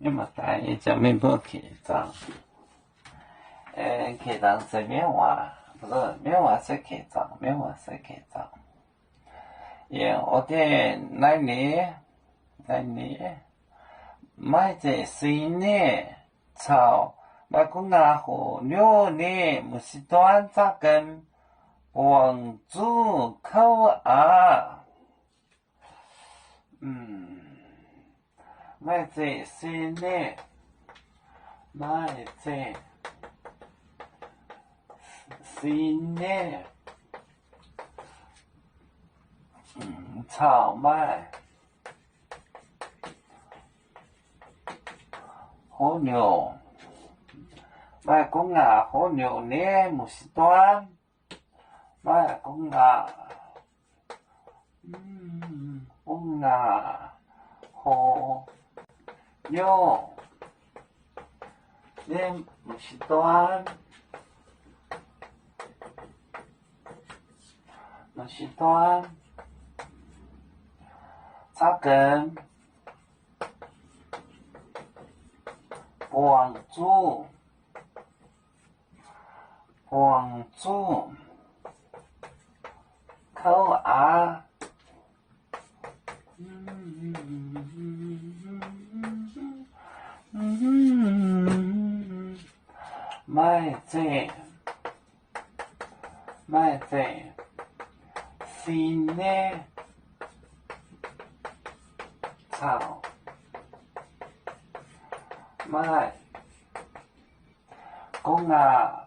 今大家就没不开张，开张是棉花，不是棉花是开张，棉花是开张。我的那里买这水呢，草买个拿火牛呢，不是短扎根，帮助口啊，买这水呢，买这水呢。草买火牛，买公鸭火牛呢，不是短，买公鸭，公鸭火牛呢，不是短，不是短。扎根，帮助口啊，买这新的草，买公鸭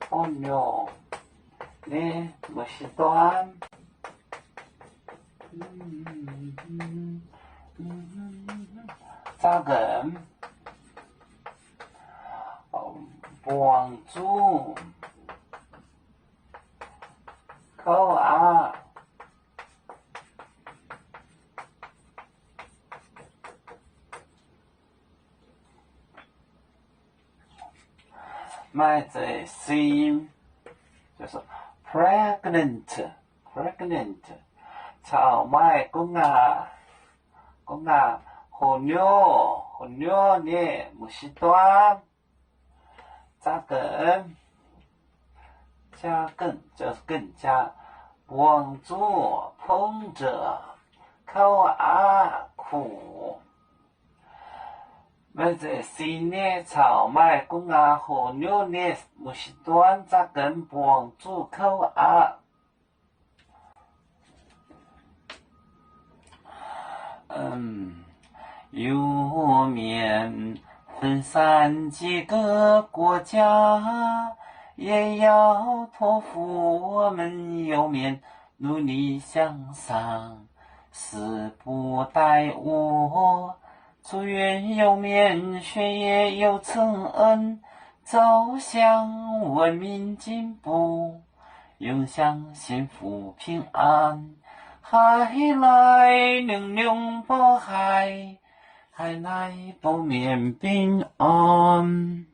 火牛呢，不是短，扎根，帮助口啊，买这新就是 pregnant，草买公鸭火牛呢，不是短，扎根。加更就是更加帮助碰着口啊苦。买这新的草买公鸭火牛呢，不是短扎根帮助口啊。有面分散几个国家。也要托付我们右面努力向上，死不待我。祝愿右面血液有承恩，走向文明进步，永享幸福平安。海来能量保海，海来保面平安。